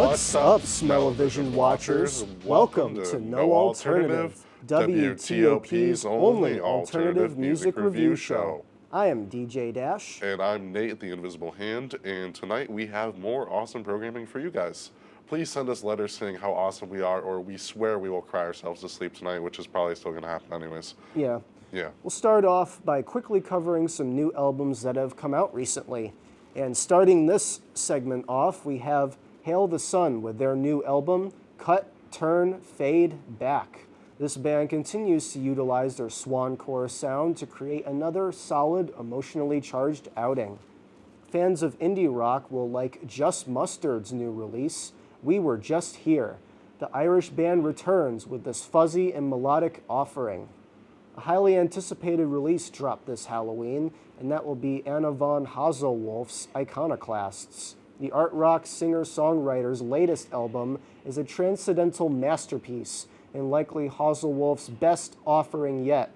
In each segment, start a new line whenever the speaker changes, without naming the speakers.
What's up, Smell-O-Vision watchers? Welcome to No Alternative, WTOP's only alternative music review show. I am DJ Dash.
And I'm Nate, the Invisible Hand, and tonight we have more awesome programming for you guys. Please send us letters saying how awesome we are, or we swear we will cry ourselves to sleep tonight, which is probably still going to happen anyways.
Yeah.
Yeah.
We'll start off by quickly covering some new albums that have come out recently. And starting this segment off, we have Hail the Sun with their new album, Cut, Turn, Fade, Back. This band continues to utilize their swan chorus sound to create another solid, emotionally charged outing. Fans of indie rock will like Just Mustard's new release, We Were Just Here. The Irish band returns with this fuzzy and melodic offering. A highly anticipated release dropped this Halloween, and that will be Anna von Hazelwolf's Iconoclasts. The art rock singer-songwriter's latest album is a transcendental masterpiece and likely Hazelwolf's best offering yet.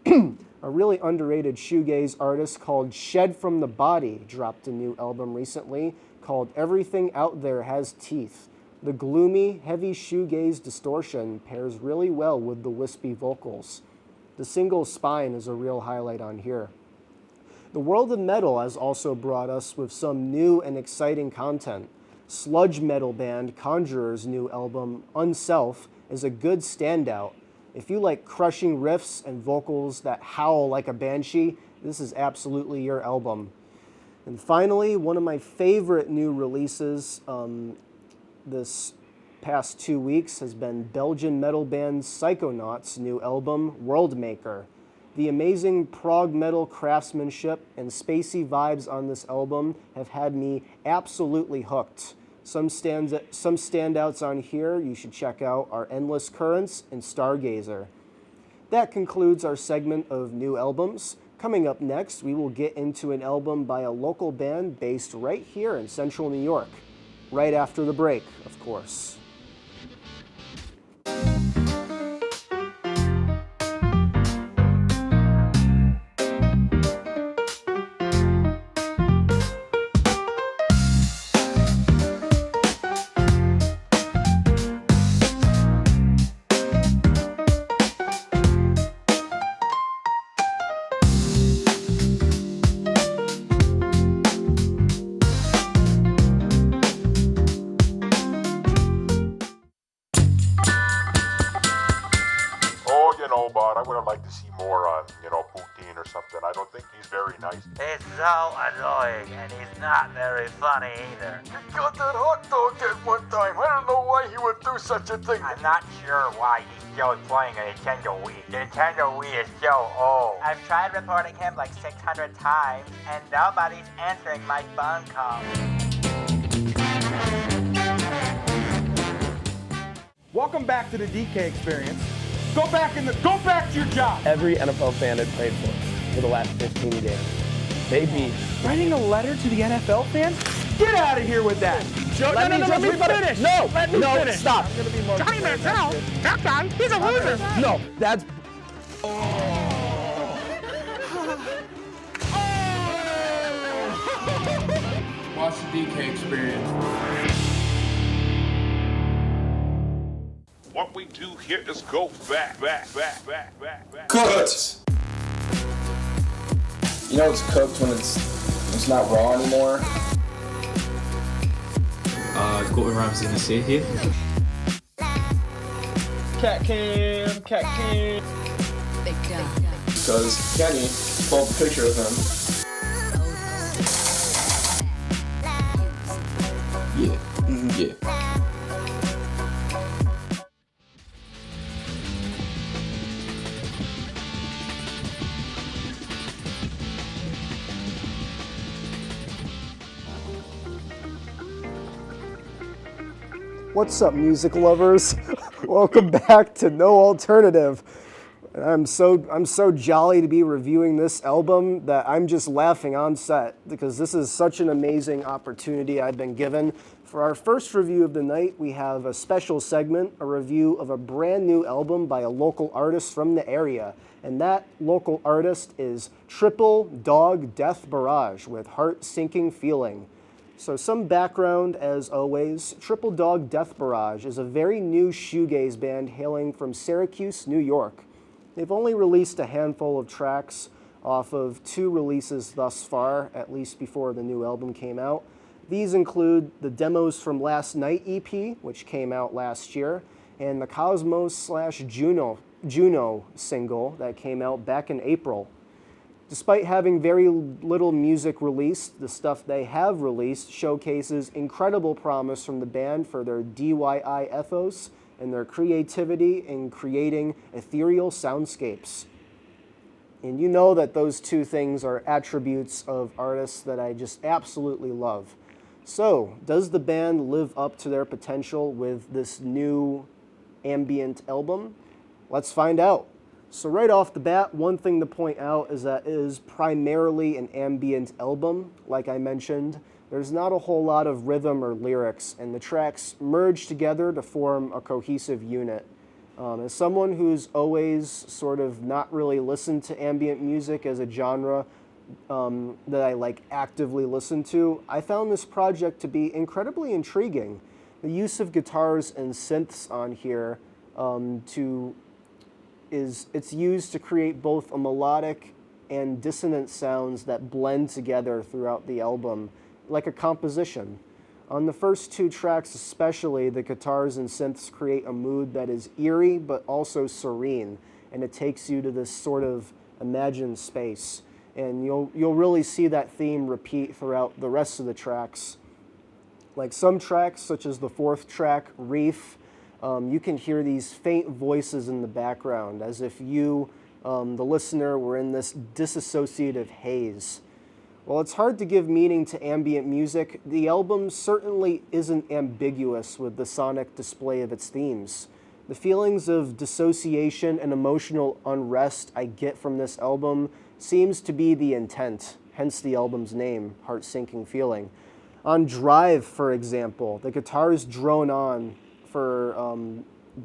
A really underrated shoegaze artist called Shed from the Body dropped a new album recently called Everything Out There Has Teeth. The gloomy, heavy shoegaze distortion pairs really well with the wispy vocals. The single Spine is a real highlight on here. The world of metal has also brought us with some new and exciting content. Sludge metal band Conjurer's new album, Unself, is a good standout. If you like crushing riffs and vocals that howl like a banshee, this is absolutely your album. And finally, one of my favorite new releases this past 2 weeks has been Belgian metal band Psychonauts' new album, Worldmaker. The amazing prog metal craftsmanship and spacey vibes on this album have had me absolutely hooked. Some standouts on here you should check out are Endless Currents and Stargazer. That concludes our segment of new albums. Coming up next, we will get into an album by a local band based right here in central New York. Right after the break, of course.
But I would have liked to see more on, Putin or something. I don't think he's very nice.
He's so annoying, and he's not very funny either.
He got that hot dog at one time. I don't know why he would do such a thing.
I'm not sure why he's still playing a Nintendo Wii. The Nintendo Wii is so old. I've tried reporting him like 600 times, and nobody's answering my phone calls.
Welcome back to the DK Experience. Go back to your job.
Every NFL fan had prayed for the last 15 days. Baby.
Writing a letter to the NFL fans? Get out of here with that.
Let me finish. No,
finish.
Stop.
Johnny Manziel, that guy, he's a loser.
No, that's...
Watch the DK Experience.
What we do here is go back.
Cut!
You know it's cooked when it's not raw anymore?
Gordon Ramsay gonna say here.
Cat cam.
Because Kenny pulled a picture of him.
Yeah. Yeah.
What's up, music lovers? Welcome back to No Alternative. I'm so jolly to be reviewing this album that I'm just laughing on set because this is such an amazing opportunity I've been given. For our first review of the night, we have a special segment, a review of a brand new album by a local artist from the area. And that local artist is Triple Dog Death Barrage with Heart Sinking Feeling. So some background, as always. Triple Dog Death Barrage is a very new shoegaze band hailing from Syracuse, New York. They've only released a handful of tracks off of 2 releases thus far, at least before the new album came out. These include the Demos from Last Night EP, which came out last year, and the Cosmos/Juno single that came out back in April. Despite having very little music released, the stuff they have released showcases incredible promise from the band for their DIY ethos and their creativity in creating ethereal soundscapes. And you know that those 2 things are attributes of artists that I just absolutely love. So, does the band live up to their potential with this new ambient album? Let's find out. So right off the bat, one thing to point out is that it is primarily an ambient album. Like I mentioned, there's not a whole lot of rhythm or lyrics, and the tracks merge together to form a cohesive unit. As someone who's always sort of not really listened to ambient music as a genre that I actively listen to, I found this project to be incredibly intriguing. The use of guitars and synths on here it's used to create both a melodic and dissonant sounds that blend together throughout the album, like a composition. On the first 2 tracks especially, the guitars and synths create a mood that is eerie but also serene, and it takes you to this sort of imagined space. And you'll really see that theme repeat throughout the rest of the tracks. Like some tracks, such as the 4th track, Reef, you can hear these faint voices in the background as if you, the listener, were in this disassociative haze. While it's hard to give meaning to ambient music, the album certainly isn't ambiguous with the sonic display of its themes. The feelings of dissociation and emotional unrest I get from this album seems to be the intent, hence the album's name, Heart-Sinking Feeling. On Drive, for example, the guitars drone on for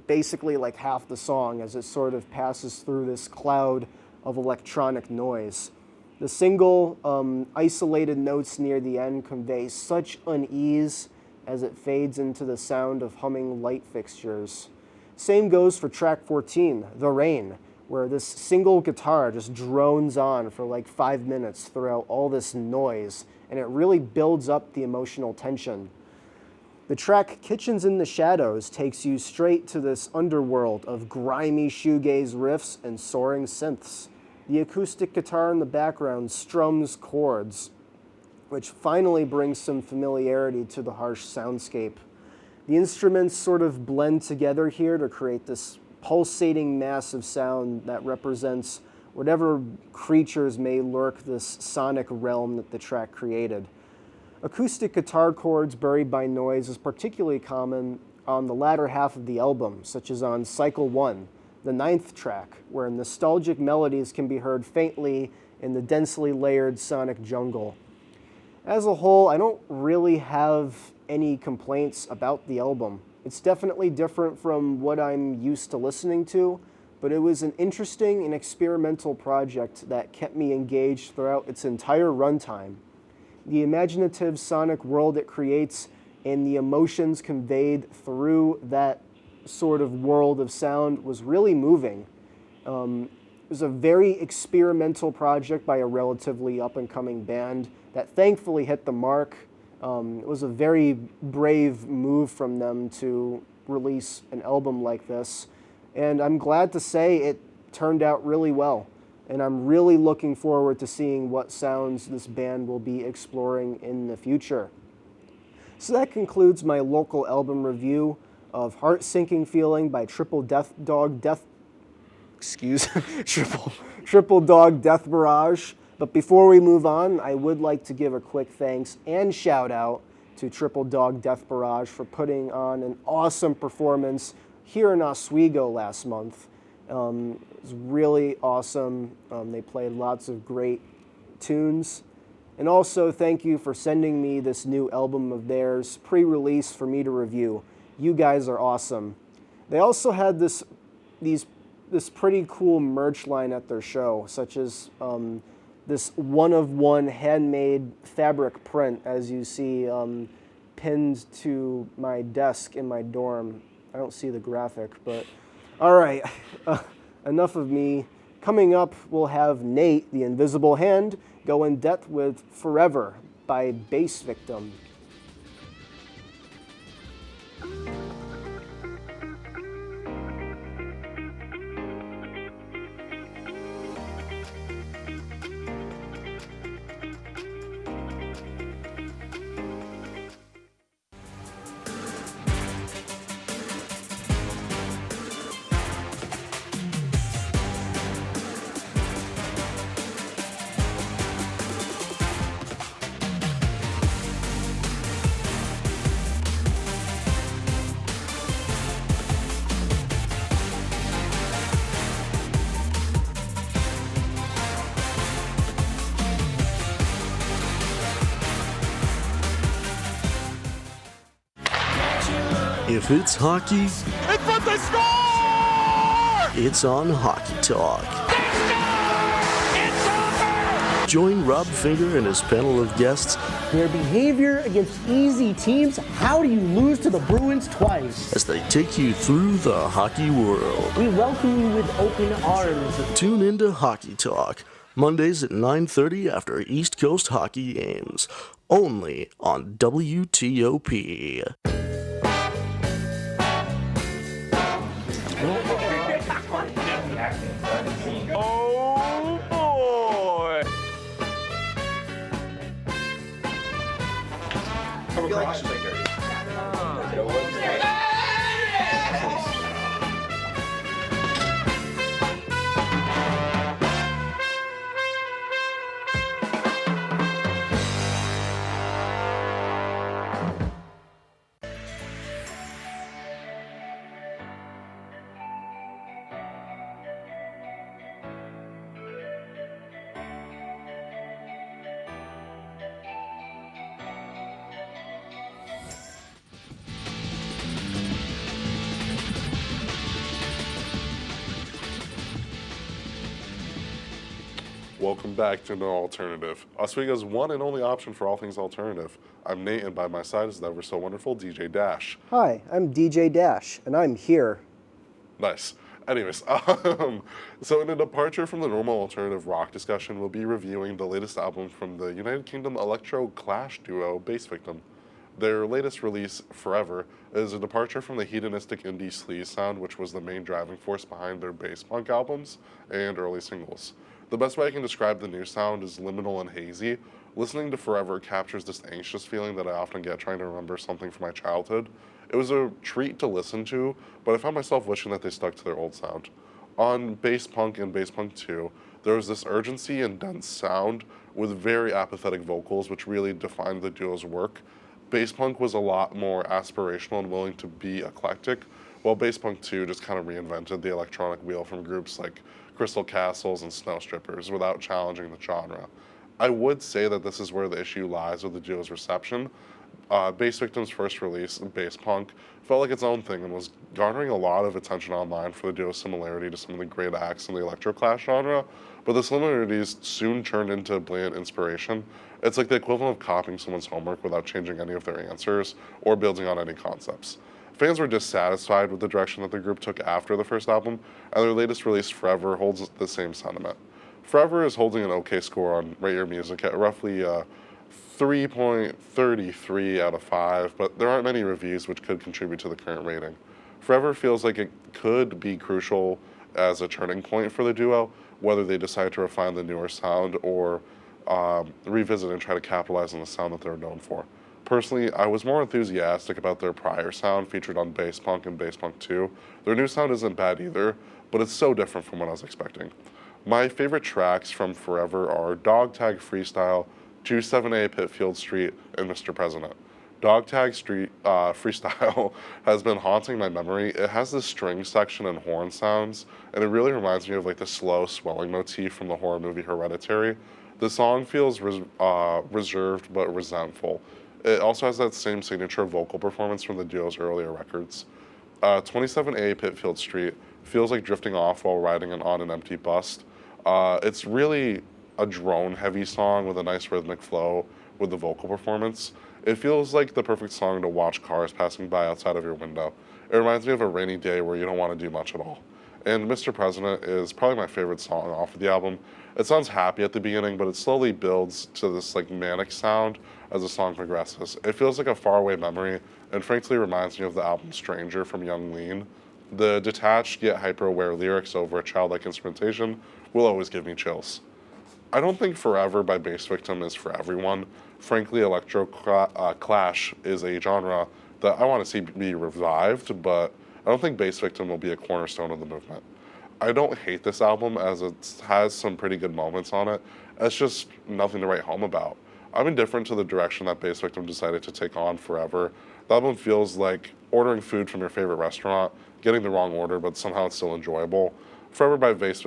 basically half the song as it sort of passes through this cloud of electronic noise. The single isolated notes near the end convey such unease as it fades into the sound of humming light fixtures. Same goes for track 14, The Rain, where this single guitar just drones on for 5 minutes throughout all this noise, and it really builds up the emotional tension. The track Kitchens in the Shadows takes you straight to this underworld of grimy shoegaze riffs and soaring synths. The acoustic guitar in the background strums chords, which finally brings some familiarity to the harsh soundscape. The instruments sort of blend together here to create this pulsating mass of sound that represents whatever creatures may lurk this sonic realm that the track created. Acoustic guitar chords buried by noise is particularly common on the latter half of the album, such as on Cycle 1, the 9th track, where nostalgic melodies can be heard faintly in the densely layered sonic jungle. As a whole, I don't really have any complaints about the album. It's definitely different from what I'm used to listening to, but it was an interesting and experimental project that kept me engaged throughout its entire runtime. The imaginative sonic world it creates and the emotions conveyed through that sort of world of sound was really moving. It was a very experimental project by a relatively up-and-coming band that thankfully hit the mark. It was a very brave move from them to release an album like this, and I'm glad to say it turned out really well. And I'm really looking forward to seeing what sounds this band will be exploring in the future. So that concludes my local album review of Heart-Sinking Feeling by Triple Dog Death Barrage. But before we move on, I would like to give a quick thanks and shout out to Triple Dog Death Barrage for putting on an awesome performance here in Oswego last month. It was really awesome. They played lots of great tunes. And also, thank you for sending me this new album of theirs, pre-release for me to review. You guys are awesome. They also had this pretty cool merch line at their show, such as this one-of-one handmade fabric print, as you see pinned to my desk in my dorm. I don't see the graphic, but all right, enough of me. Coming up, we'll have Nate, the Invisible Hand, go in depth with Forever by Bass Victim.
If it's hockey,
It's what they score!
it's on Hockey Talk.
It's over!
Join Rob Finger and his panel of guests
Their behavior against easy teams, how do you lose to the Bruins twice?
as they take you through the hockey world.
We welcome you with open arms.
Tune into Hockey Talk, Mondays at 9:30 after East Coast hockey games, only on WTOP.
Oh boy!
Welcome back to No Alternative, Oswego's one and only option for all things alternative. I'm Nate, and by my side is the ever so wonderful DJ Dash.
Hi, I'm DJ Dash, and I'm here.
Nice. Anyways, so in a departure from the normal alternative rock discussion, we'll be reviewing the latest album from the United Kingdom electro clash duo Bass Victim. Their latest release, Forever, is a departure from the hedonistic indie sleaze sound, which was the main driving force behind their bass punk albums and early singles. The best way I can describe the new sound is liminal and hazy. Listening to Forever captures this anxious feeling that I often get trying to remember something from my childhood. It was a treat to listen to, but I found myself wishing that they stuck to their old sound. On Bass Punk and Bass Punk 2, there was this urgency and dense sound with very apathetic vocals, which really defined the duo's work. Bass Punk was a lot more aspirational and willing to be eclectic, while Bass Punk 2 just kind of reinvented the electronic wheel from groups like Crystal Castles and Snow Strippers without challenging the genre. I would say that this is where the issue lies with the duo's reception. Bass Victim's first release, Bass Punk, felt like its own thing and was garnering a lot of attention online for the duo's similarity to some of the great acts in the electroclash genre, but the similarities soon turned into blatant inspiration. It's like the equivalent of copying someone's homework without changing any of their answers or building on any concepts. Fans were dissatisfied with the direction that the group took after the first album, and their latest release, Forever, holds the same sentiment. Forever is holding an okay score on Rate Your Music at roughly 3.33 out of 5, but there aren't many reviews which could contribute to the current rating. Forever feels like it could be crucial as a turning point for the duo, whether they decide to refine the newer sound or revisit and try to capitalize on the sound that they're known for. Personally, I was more enthusiastic about their prior sound featured on Bass Punk and Bass Punk 2. Their new sound isn't bad either, but it's so different from what I was expecting. My favorite tracks from Forever are Dog Tag Freestyle, 27A Pitfield Street, and Mr. President. Dog Tag Street Freestyle has been haunting my memory. It has this string section and horn sounds, and it really reminds me of like the slow swelling motif from the horror movie Hereditary. The song feels reserved but resentful. It also has that same signature vocal performance from the duo's earlier records. 27A Pitfield Street feels like drifting off while riding on an empty bus. It's really a drone-heavy song with a nice rhythmic flow with the vocal performance. It feels like the perfect song to watch cars passing by outside of your window. It reminds me of a rainy day where you don't want to do much at all. And Mr. President is probably my favorite song off of the album. It sounds happy at the beginning, but it slowly builds to this like manic sound as the song progresses. It feels like a faraway memory, and frankly reminds me of the album Stranger from Young Lean. The detached yet hyper-aware lyrics over a childlike instrumentation will always give me chills. I don't think Forever by Bass Victim is for everyone. Frankly, electro clash is a genre that I want to see be revived, but I don't think Bass Victim will be a cornerstone of the movement. I don't hate this album as it has some pretty good moments on it. It's just nothing to write home about. I'm indifferent to the direction that Bass Victim decided to take on Forever. The album feels like ordering food from your favorite restaurant, getting the wrong order, but somehow it's still enjoyable. Forever by Bass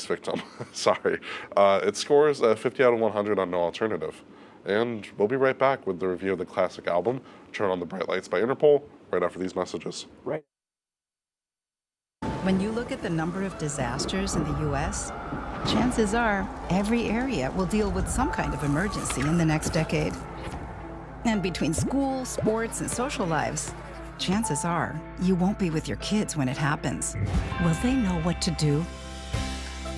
Victim, sorry. It scores a 50 out of 100 on No Alternative. And we'll be right back with the review of the classic album, Turn on the Bright Lights by Interpol, right after these messages.
Right.
When you look at the number of disasters in the U.S., chances are every area will deal with some kind of emergency in the next decade. And between school, sports, and social lives, chances are you won't be with your kids when it happens. Will they know what to do?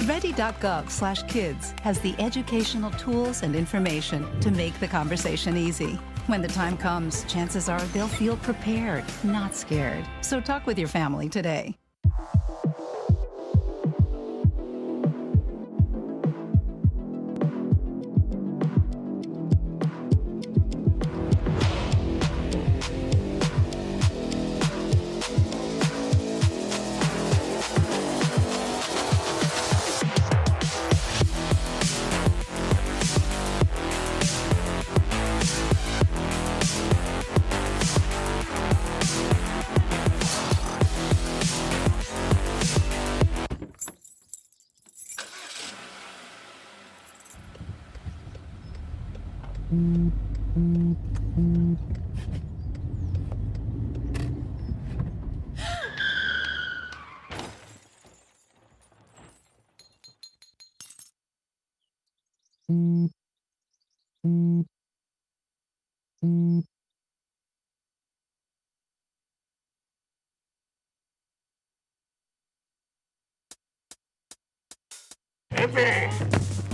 Ready.gov/kids has the educational tools and information to make the conversation easy. When the time comes, chances are they'll feel prepared, not scared. So talk with your family today.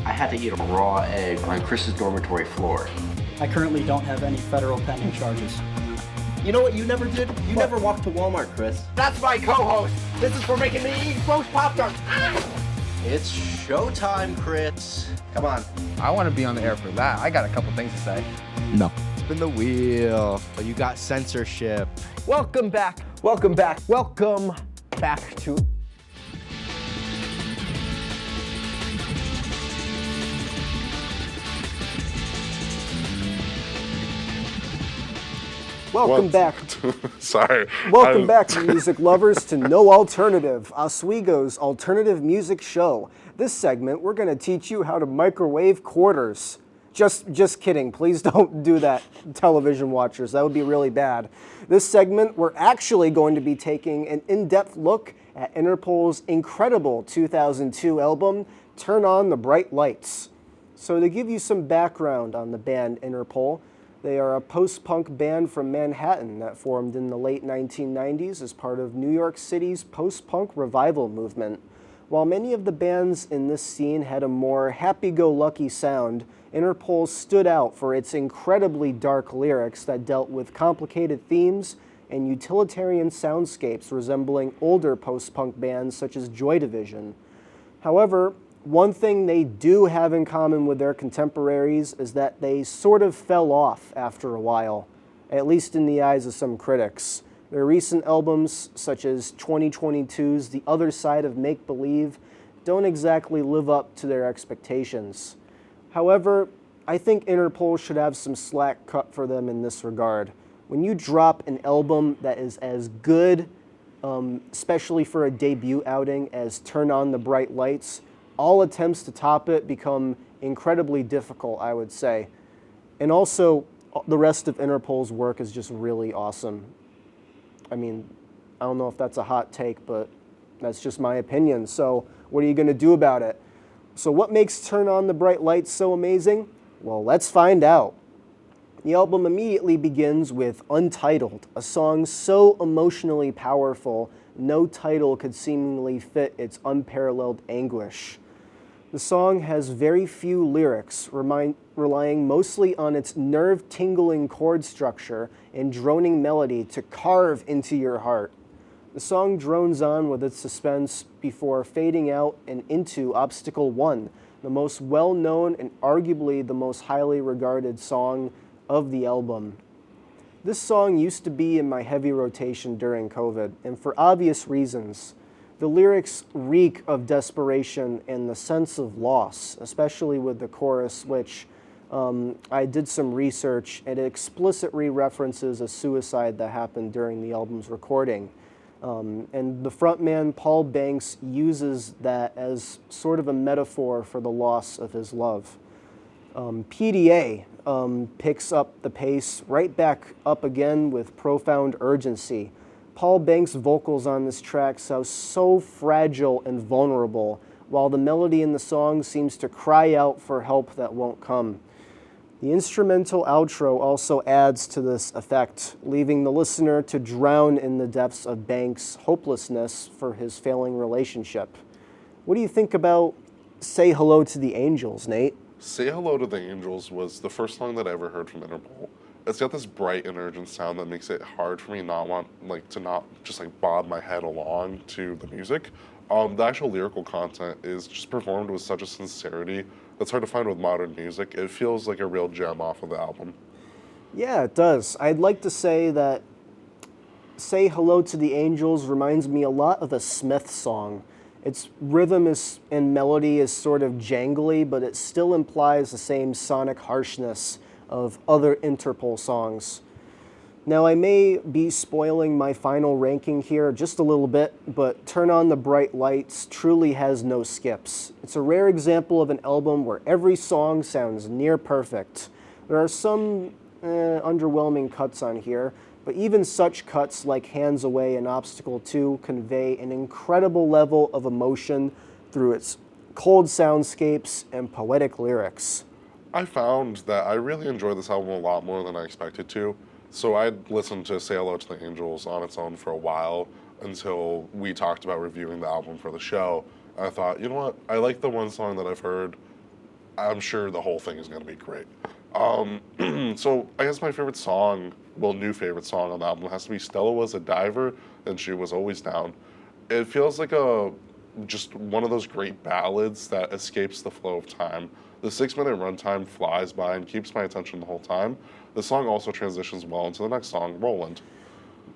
I had to eat a raw egg on Chris's dormitory floor.
I currently don't have any federal pending charges.
You know what you never did? You never walked to Walmart, Chris.
That's my co-host. This is for making me eat roast Pop-Tarts.
It's showtime, Chris. Come on.
I want to be on the air for that. I got a couple things to say.
No. Spin the wheel. But you got censorship.
Welcome back. Welcome back. Welcome back to...
Welcome back.
Sorry.
Welcome back, music lovers, to No Alternative, Oswego's alternative music show. This segment, we're going to teach you how to microwave quarters. Just kidding. Please don't do that, television watchers. That would be really bad. This segment, we're actually going to be taking an in-depth look at Interpol's incredible 2002 album, Turn on the Bright Lights. So to give you some background on the band Interpol, they are a post-punk band from Manhattan that formed in the late 1990s as part of New York City's post-punk revival movement. While many of the bands in this scene had a more happy-go-lucky sound, Interpol stood out for its incredibly dark lyrics that dealt with complicated themes and utilitarian soundscapes resembling older post-punk bands such as Joy Division. However, one thing they do have in common with their contemporaries is that they sort of fell off after a while, at least in the eyes of some critics. Their recent albums, such as 2022's The Other Side of Make Believe, don't exactly live up to their expectations. However, I think Interpol should have some slack cut for them in this regard. When you drop an album that is as good, especially for a debut outing, as Turn on the Bright Lights, all attempts to top it become incredibly difficult, I would say. And also, the rest of Interpol's work is just really awesome. I mean, I don't know if that's a hot take, but that's just my opinion. So what are you going to do about it? So what makes Turn On the Bright Lights so amazing? Well, let's find out. The album immediately begins with Untitled, a song so emotionally powerful, no title could seemingly fit its unparalleled anguish. The song has very few lyrics, relying mostly on its nerve-tingling chord structure and droning melody to carve into your heart. The song drones on with its suspense before fading out and into Obstacle 1, the most well-known and arguably the most highly regarded song of the album. This song used to be in my heavy rotation during COVID, and for obvious reasons. The lyrics reek of desperation and the sense of loss, especially with the chorus, which I did some research, and it explicitly references a suicide that happened during the album's recording. And the frontman, Paul Banks, uses that as sort of a metaphor for the loss of his love. PDA picks up the pace right back up again with profound urgency. Paul Banks' vocals on this track sound so fragile and vulnerable, while the melody in the song seems to cry out for help that won't come. The instrumental outro also adds to this effect, leaving the listener to drown in the depths of Banks' hopelessness for his failing relationship. What do you think about Say Hello to the Angels, Nate?
Say Hello to the Angels was the first song that I ever heard from Interpol. It's got this bright and urgent sound that makes it hard for me to not just bob my head along to the music. The actual lyrical content is just performed with such a sincerity that's hard to find with modern music. It feels like a real gem off of the album.
Yeah, it does. I'd like to say that Say Hello to the Angels reminds me a lot of a Smith song. Its rhythm and melody is sort of jangly, but it still implies the same sonic harshness of other Interpol songs. Now, I may be spoiling my final ranking here just a little bit, but Turn On the Bright Lights truly has no skips. It's a rare example of an album where every song sounds near perfect. There are some underwhelming cuts on here, but even such cuts like Hands Away and Obstacle 2 convey an incredible level of emotion through its cold soundscapes and poetic lyrics.
I found that I really enjoyed this album a lot more than I expected to. So I'd listened to Say Hello to the Angels on its own for a while until we talked about reviewing the album for the show. And I thought, you know what, I like the one song that I've heard. I'm sure the whole thing is going to be great. So I guess my favorite song, new favorite song on the album has to be Stella Was a Diver and She Was Always Down. It feels like just one of those great ballads that escapes the flow of time. The 6-minute runtime flies by and keeps my attention the whole time. The song also transitions well into the next song, Roland.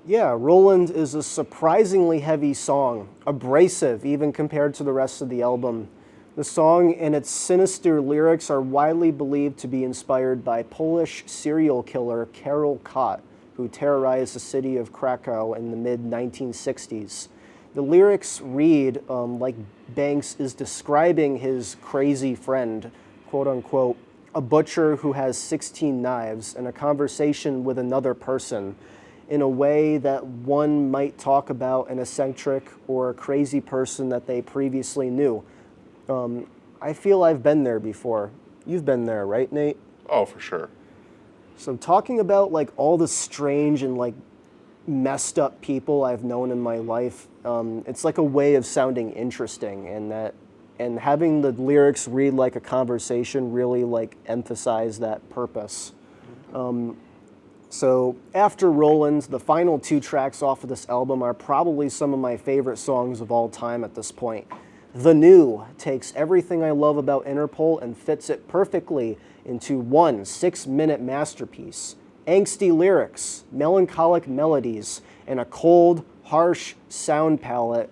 Yeah, Roland is a surprisingly heavy song, abrasive even compared to the rest of the album. The song and its sinister lyrics are widely believed to be inspired by Polish serial killer Karol Kot, who terrorized the city of Krakow in the mid-1960s. The lyrics read like Banks is describing his crazy friend, quote-unquote, a butcher who has 16 knives, and a conversation with another person in a way that one might talk about an eccentric or a crazy person that they previously knew. I feel I've been there before. You've been there, right, Nate?
Oh, for sure.
So talking about all the strange and messed up people I've known in my life, it's like a way of sounding interesting, and having the lyrics read like a conversation really emphasize that purpose. So after Roland, the final 2 tracks off of this album are probably some of my favorite songs of all time at this point. The New takes everything I love about Interpol and fits it perfectly into one 6-minute masterpiece. Angsty lyrics, melancholic melodies, and a cold, harsh sound palette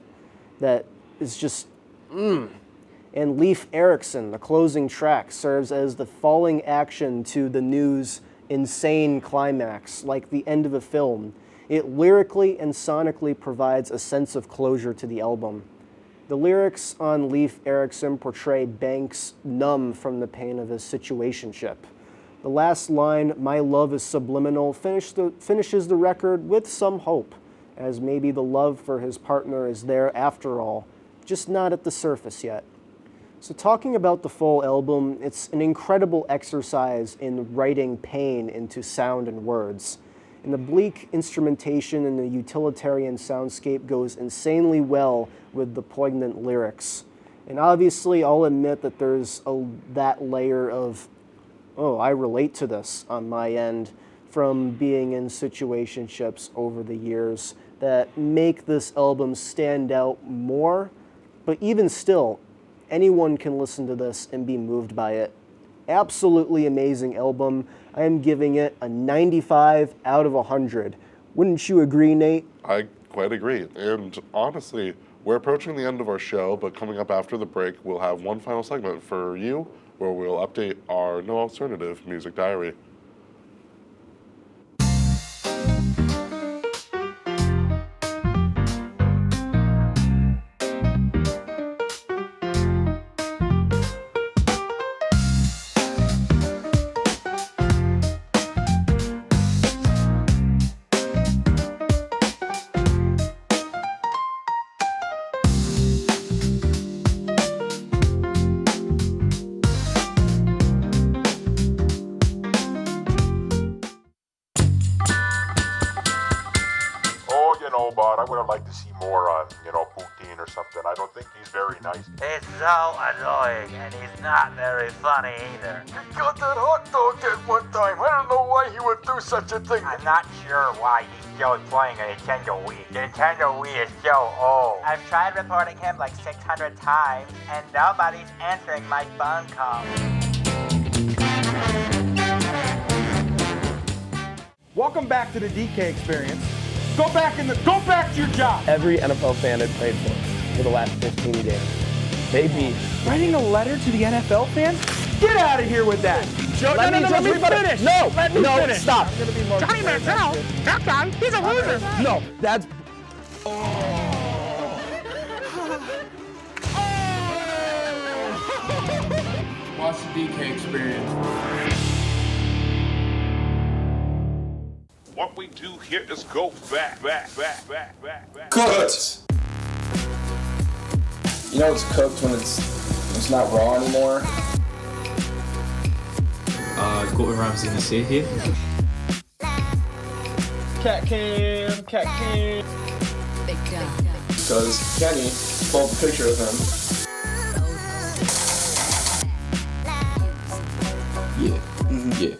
that is just And Leif Erikson, the closing track, serves as the falling action to The New's insane climax, like the end of a film. It lyrically and sonically provides a sense of closure to the album. The lyrics on Leif Erikson portray Banks numb from the pain of his situationship. The last line, "My love is subliminal," finishes the record with some hope, as maybe the love for his partner is there after all, just not at the surface yet. So talking about the full album, it's an incredible exercise in writing pain into sound and words. And the bleak instrumentation and the utilitarian soundscape goes insanely well with the poignant lyrics. And obviously, I'll admit that there's that layer of, oh, I relate to this on my end from being in situationships over the years that make this album stand out more. But even still, anyone can listen to this and be moved by it. Absolutely amazing album. I am giving it a 95 out of 100. Wouldn't you agree, Nate?
I quite agree. And honestly, we're approaching the end of our show, but coming up after the break, we'll have one final segment for you where we'll update our No Alternative music diary.
But I would have liked to see more on, Putin or something. I don't think he's very nice.
He's so annoying, and he's not very funny either.
He got that hot dog at one time. I don't know why he would do such a thing.
I'm not sure why he's still playing a Nintendo Wii. The Nintendo Wii is so old. I've tried reporting him like 600 times, and nobody's answering my phone calls.
Welcome back to the DK experience. Go back to your job.
Every NFL fan I've played for the last 15 games. They beat.
Writing a letter to the NFL fans? Get out of here with that.
Let me finish.
No,
let me finish.
Stop.
Johnny Manziel, that guy, he's a loser.
No, that's.
Watch the DK experience.
What we do here is go back.
Cooked! You know it's cooked when it's not raw anymore?
Gordon Ramsay in the sea here.
Cat cam.
Because Kenny pulled a picture of him.
Yeah.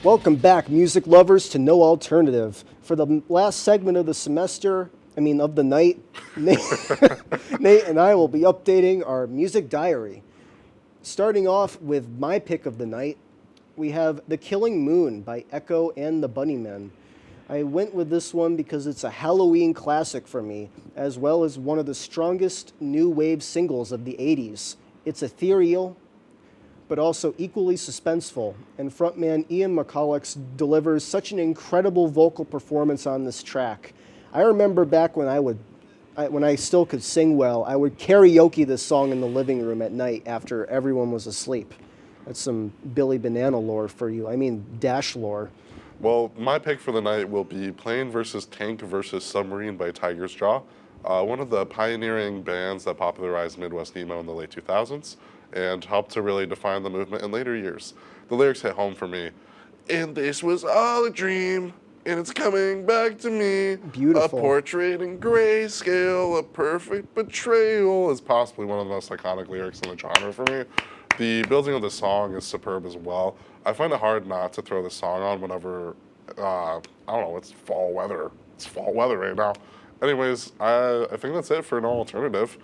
Welcome back, music lovers, to No Alternative. For the last segment of the semester, of the night, Nate and I will be updating our music diary. Starting off with my pick of the night, we have The Killing Moon by Echo and the Bunnymen. I went with this one because it's a Halloween classic for me, as well as one of the strongest new wave singles of the 80s. It's ethereal, but also equally suspenseful, and frontman Ian McCulloch delivers such an incredible vocal performance on this track. I remember back when I still could sing well, I would karaoke this song in the living room at night after everyone was asleep. That's some Billy Banana lore for you. Dash lore.
Well, my pick for the night will be Plane vs. Tank vs. Submarine by Tiger's Jaw, one of the pioneering bands that popularized Midwest emo in the late 2000s. And helped to really define the movement in later years. The lyrics hit home for me. And this was all a dream, and it's coming back to me.
Beautiful.
A portrait in grayscale, a perfect betrayal is possibly one of the most iconic lyrics in the genre for me. The building of the song is superb as well. I find it hard not to throw this song on whenever, it's fall weather. It's fall weather right now. Anyways, I think that's it for No Alternative.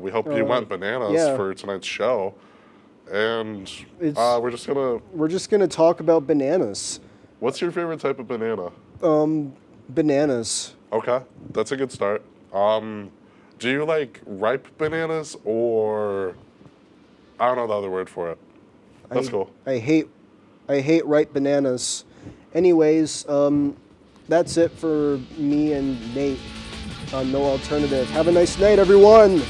We hope you went bananas for tonight's show, and we're just gonna
talk about bananas.
What's your favorite type of banana?
Bananas.
Okay, that's a good start. Do you like ripe bananas or I don't know the other word for it? That's cool.
I hate ripe bananas. Anyways, that's it for me and Nate on No Alternative. Have a nice night, everyone.